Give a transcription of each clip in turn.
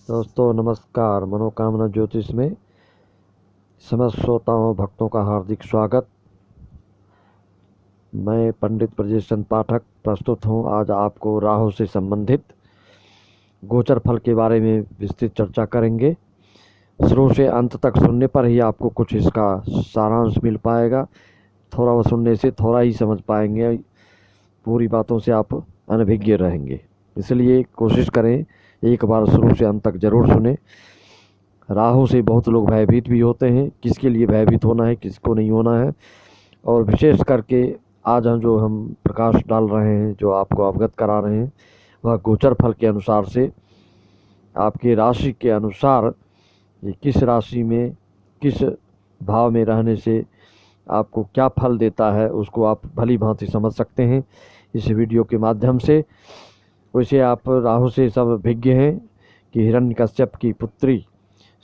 दोस्तों नमस्कार। मनोकामना ज्योतिष में समस्त श्रोताओं भक्तों का हार्दिक स्वागत। मैं पंडित ब्रजेश चंद्र पाठक प्रस्तुत हूँ। आज आपको राहु से संबंधित गोचर फल के बारे में विस्तृत चर्चा करेंगे। शुरू से अंत तक सुनने पर ही आपको कुछ इसका सारांश मिल पाएगा। थोड़ा सुनने से थोड़ा ही समझ पाएंगे, पूरी बातों से आप अनभिज्ञ रहेंगे। इसलिए कोशिश करें एक बार शुरू से अंत तक जरूर सुने। राहु से बहुत लोग भयभीत भी होते हैं। किसके लिए भयभीत होना है, किसको नहीं होना है। और विशेष करके आज हम प्रकाश डाल रहे हैं, जो आपको अवगत करा रहे हैं, वह गोचर फल के अनुसार से आपकी राशि के अनुसार ये किस राशि में किस भाव में रहने से आपको क्या फल देता है, उसको आप भली भांति समझ सकते हैं इस वीडियो के माध्यम से। वैसे आप राहु से सब विज्ञ हैं कि हिरण्यकश्यप की पुत्री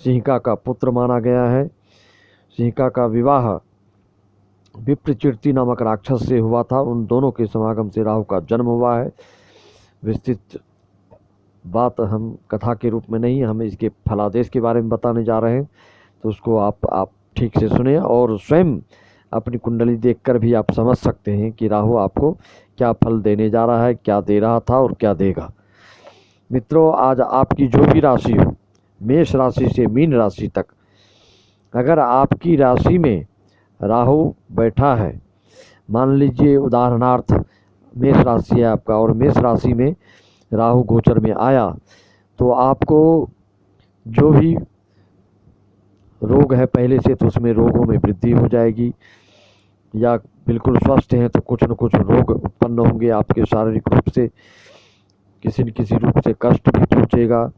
सिंहिका का पुत्र माना गया है। सिंहिका का विवाह विप्रचिरति नामक राक्षस से हुआ था। उन दोनों के समागम से राहु का जन्म हुआ है। विस्तृत बात हम कथा के रूप में नहीं, हम इसके फलादेश के बारे में बताने जा रहे हैं, तो उसको आप ठीक से सुने और स्वयं अपनी कुंडली देखकर भी आप समझ सकते हैं कि राहु आपको क्या फल देने जा रहा है, क्या दे रहा था और क्या देगा। मित्रों, आज आपकी जो भी राशि हो, मेष राशि से मीन राशि तक, अगर आपकी राशि में राहु बैठा है, मान लीजिए उदाहरणार्थ मेष राशि है आपका और मेष राशि में राहु गोचर में आया, तो आपको जो भी रोग है पहले से, तो उसमें रोगों में वृद्धि हो जाएगी। या बिल्कुल स्वस्थ हैं तो कुछ न कुछ रोग उत्पन्न होंगे आपके शारीरिक रूप से, किसी न किसी रूप से कष्ट भी पहुँचेगा।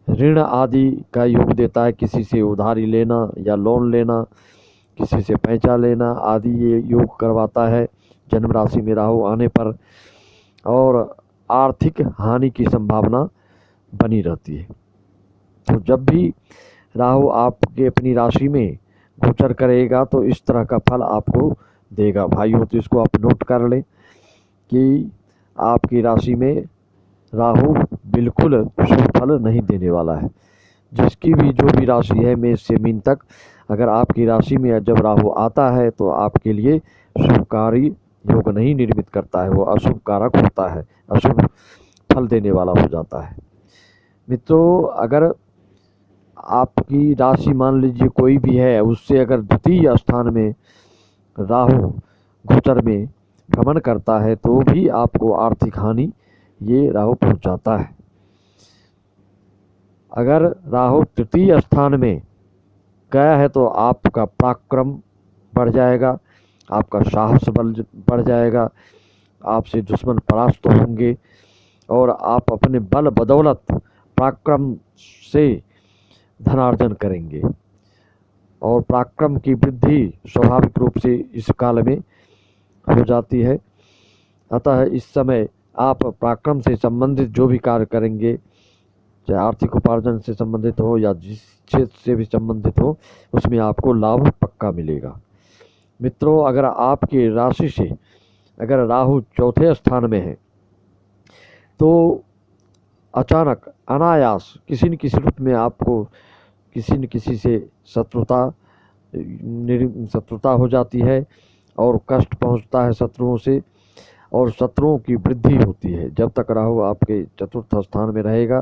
ऋण आदि का योग देता है, किसी से उधारी लेना या लोन लेना, किसी से पैसा लेना आदि ये योग करवाता है जन्म राशि में राहु आने पर। और आर्थिक हानि की संभावना बनी रहती है। तो जब भी राहु आपके अपनी राशि में गोचर करेगा तो इस तरह का फल आपको देगा भाइयों। तो इसको आप नोट कर लें कि आपकी राशि में राहु बिल्कुल शुभ फल नहीं देने वाला है। जिसकी भी जो भी राशि है मेष से मीन तक, अगर आपकी राशि में जब राहु आता है तो आपके लिए शुभकारी योग नहीं निर्मित करता है, वो अशुभ कारक होता है, अशुभ फल देने वाला हो जाता है। मित्रों, अगर आपकी राशि मान लीजिए कोई भी है, उससे अगर द्वितीय स्थान में राहु गोचर में भ्रमण करता है तो भी आपको आर्थिक हानि ये राहु पहुंचाता है। अगर राहु तृतीय स्थान में गया है तो आपका पराक्रम बढ़ जाएगा, आपका साहस बल बढ़ जाएगा, आपसे दुश्मन परास्त होंगे और आप अपने बल बदौलत पराक्रम से धनार्जन करेंगे। और पराक्रम की वृद्धि स्वाभाविक रूप से इस काल में हो जाती है। अतः इस समय आप पराक्रम से संबंधित जो भी कार्य करेंगे, चाहे आर्थिक उपार्जन से संबंधित हो या जिस क्षेत्र से भी संबंधित हो, उसमें आपको लाभ पक्का मिलेगा। मित्रों, अगर आपकी राशि से अगर राहु चौथे स्थान में है तो अचानक अनायास किसी न किसी रूप में आपको किसी न किसी से शत्रुता हो जाती है और कष्ट पहुंचता है शत्रुओं से, और शत्रुओं की वृद्धि होती है। जब तक राहु आपके चतुर्थ स्थान में रहेगा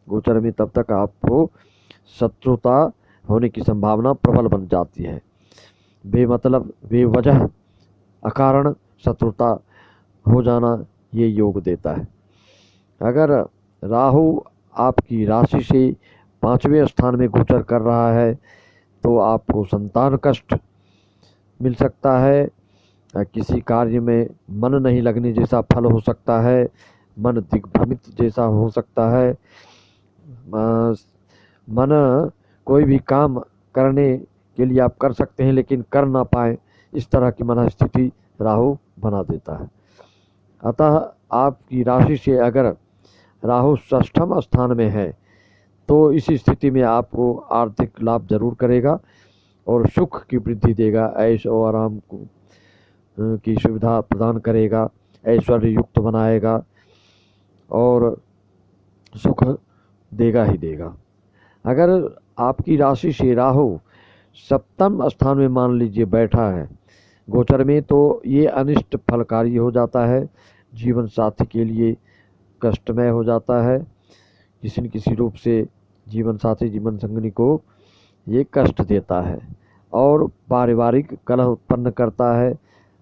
गोचर में, तब तक आपको शत्रुता होने की संभावना प्रबल बन जाती है। बेमतलब बेवजह अकारण शत्रुता हो जाना ये योग देता है। अगर राहु आपकी राशि से पांचवें स्थान में गोचर कर रहा है तो आपको संतान कष्ट मिल सकता है, किसी कार्य में मन नहीं लगने जैसा फल हो सकता है, मन दिग्भ्रमित जैसा हो सकता है, मन कोई भी काम करने के लिए आप कर सकते हैं लेकिन कर ना पाए, इस तरह की मन स्थिति राहु बना देता है। अतः आपकी राशि से अगर राहु षष्ठम स्थान में है तो इस स्थिति में आपको आर्थिक लाभ जरूर करेगा और सुख की वृद्धि देगा, ऐश और आराम की सुविधा प्रदान करेगा, ऐश्वर्य युक्त बनाएगा और सुख देगा ही देगा। अगर आपकी राशि से राहु सप्तम स्थान में मान लीजिए बैठा है गोचर में, तो ये अनिष्ट फलकारी हो जाता है, जीवन साथी के लिए कष्टमय हो जाता है। किसी न किसी रूप से जीवन साथी जीवन संगिनी को ये कष्ट देता है और पारिवारिक कलह उत्पन्न करता है।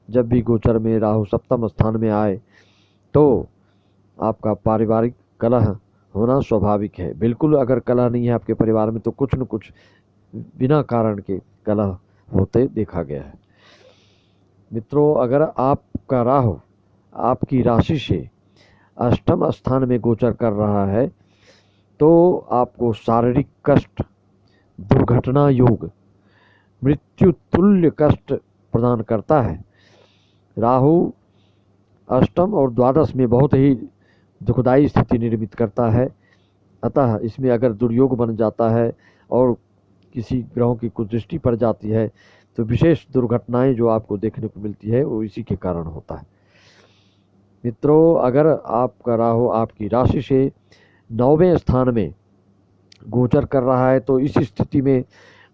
जब भी गोचर में राहु सप्तम स्थान में आए तो आपका पारिवारिक कलह होना स्वाभाविक है। बिल्कुल अगर कलह नहीं है आपके परिवार में तो कुछ न कुछ बिना कारण के कलह होते देखा गया है। मित्रों, अगर आपका राहु आपकी राशि से अष्टम स्थान में गोचर कर रहा है तो आपको शारीरिक कष्ट, दुर्घटना योग, मृत्यु तुल्य कष्ट प्रदान करता है। राहु अष्टम और द्वादश में बहुत ही दुखदायी स्थिति निर्मित करता है। अतः इसमें अगर दुर्योग बन जाता है और किसी ग्रहों की कुदृष्टि पड़ जाती है तो विशेष दुर्घटनाएं जो आपको देखने को मिलती है वो इसी के कारण होता है। मित्रों, अगर आपका राहु आपकी राशि से 9वें स्थान में गोचर कर रहा है तो इस स्थिति में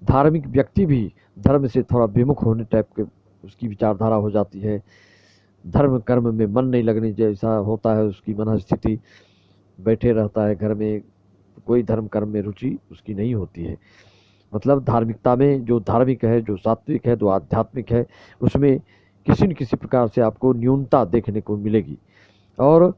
धार्मिक व्यक्ति भी धर्म से थोड़ा विमुख होने टाइप के उसकी विचारधारा हो जाती है। धर्म कर्म में मन नहीं लगने जैसा होता है, उसकी मन स्थिति बैठे रहता है घर में, कोई धर्म कर्म में रुचि उसकी नहीं होती है। मतलब धार्मिकता में जो धार्मिक है, जो सात्विक है, जो आध्यात्मिक है, उसमें किसी न किसी प्रकार से आपको न्यूनता देखने को मिलेगी और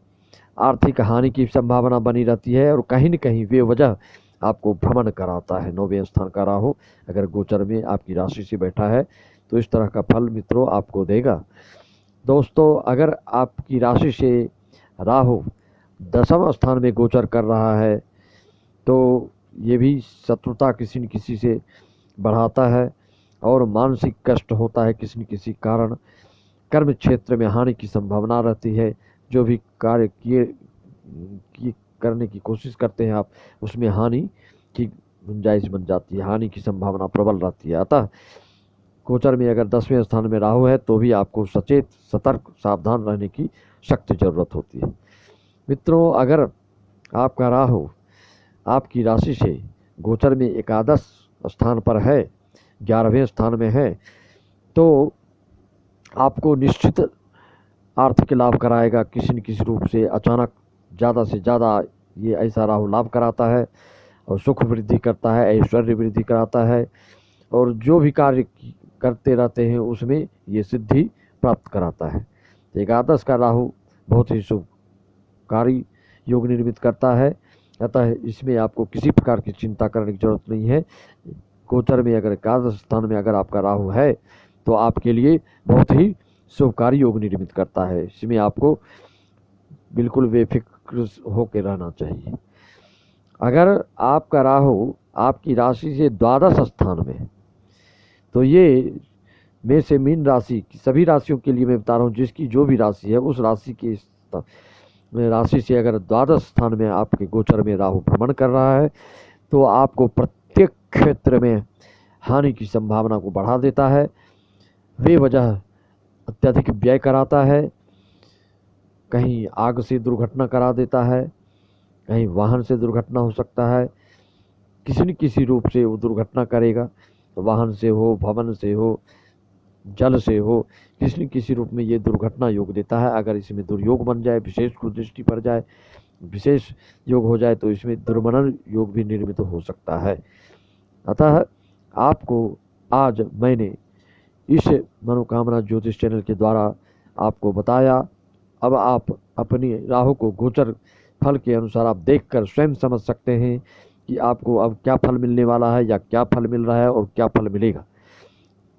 आर्थिक हानि की संभावना बनी रहती है और कहीं न कहीं वे वजह आपको भ्रमण कराता है। 9वें स्थान का राहु अगर गोचर में आपकी राशि से बैठा है तो इस तरह का फल मित्रों आपको देगा। दोस्तों, अगर आपकी राशि से राहु 10वें स्थान में गोचर कर रहा है तो ये भी शत्रुता किसी न किसी से बढ़ाता है और मानसिक कष्ट होता है किसी न किसी कारण। कर्म क्षेत्र में हानि की संभावना रहती है। जो भी कार्य किए करने की कोशिश करते हैं आप, उसमें हानि की गुंजाइश बन जाती है, हानि की संभावना प्रबल रहती है। अतः गोचर में अगर 10वें स्थान में राहु है तो भी आपको सचेत, सतर्क, सावधान रहने की सख्त जरूरत होती है। मित्रों, अगर आपका राहु आपकी राशि से गोचर में एकादश स्थान पर है, 11वें स्थान में है, तो आपको निश्चित आर्थिक लाभ कराएगा किसी न किसी रूप से। अचानक ज़्यादा से ज़्यादा ये ऐसा राहु लाभ कराता है और सुख वृद्धि करता है, ऐश्वर्य वृद्धि कराता है और जो भी कार्य करते रहते हैं उसमें ये सिद्धि प्राप्त कराता है। एकादश का राहु बहुत ही शुभकारी योग निर्मित करता है। अतः इसमें आपको किसी प्रकार की चिंता करने की जरूरत नहीं है। गोचर में अगर एकादश स्थान में अगर आपका राहु है तो आपके लिए बहुत ही शुभकारी योग निर्मित करता है। इसमें आपको बिल्कुल बेफिक्र होकर रहना चाहिए। अगर आपका राहु आपकी राशि से द्वादश स्थान में, तो ये में से मीन राशि की सभी राशियों के लिए मैं बता रहा हूँ, जिसकी जो भी राशि है उस राशि की राशि से अगर द्वादश स्थान में आपके गोचर में राहु भ्रमण कर रहा है तो आपको प्रत्येक क्षेत्र में हानि की संभावना को बढ़ा देता है। वे वजह अत्यधिक व्यय कराता है, कहीं आग से दुर्घटना करा देता है, कहीं वाहन से दुर्घटना हो सकता है, किसी न किसी रूप से वो दुर्घटना करेगा। वाहन से हो, भवन से हो, जल से हो, किसी न किसी रूप में ये दुर्घटना योग देता है। अगर इसमें दुर्योग बन जाए, विशेष कुदृष्टि पड़ जाए, विशेष योग हो जाए तो इसमें दुर्मरण योग भी निर्मित हो सकता है। अतः आपको आज मैंने इस मनोकामना ज्योतिष चैनल के द्वारा आपको बताया। अब आप अपनी राहु को गोचर फल के अनुसार आप देखकर स्वयं समझ सकते हैं कि आपको अब क्या फल मिलने वाला है या क्या फल मिल रहा है और क्या फल मिलेगा।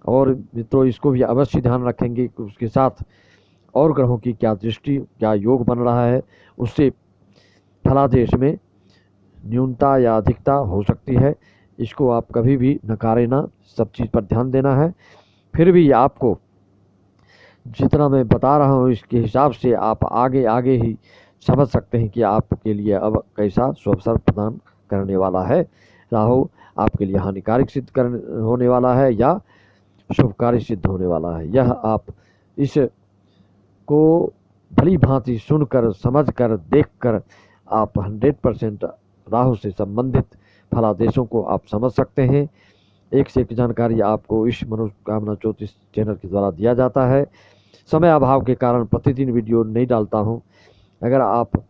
और मित्रों, इसको भी अवश्य ध्यान रखेंगे कि उसके साथ और ग्रहों की क्या दृष्टि, क्या योग बन रहा है, उससे फलादेश में न्यूनता या अधिकता हो सकती है। इसको आप कभी भी नकारे ना, सब चीज़ पर ध्यान देना है। फिर भी आपको जितना मैं बता रहा हूँ इसके हिसाब से आप आगे आगे ही समझ सकते हैं कि आपके लिए अब कैसा शुभ अवसर प्रदान करने वाला है। राहु आपके लिए हानिकारक सिद्ध होने वाला है या शुभकारी सिद्ध होने वाला है, यह आप इस को भली भांति सुनकर, समझकर, देखकर आप 100% राहु से संबंधित फलादेशों को आप समझ सकते हैं। एक से एक जानकारी आपको इस मनोकामना ज्योतिष चैनल के द्वारा दिया जाता है। समय अभाव के कारण प्रतिदिन वीडियो नहीं डालता हूँ। अगर आप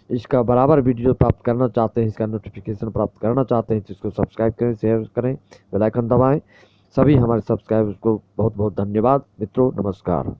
इसका बराबर वीडियो प्राप्त करना चाहते हैं, इसका नोटिफिकेशन प्राप्त करना चाहते हैं तो इसको सब्सक्राइब करें, शेयर करें, बेल आइकन दबाएं। सभी हमारे सब्सक्राइबर्स को बहुत बहुत धन्यवाद। मित्रों नमस्कार।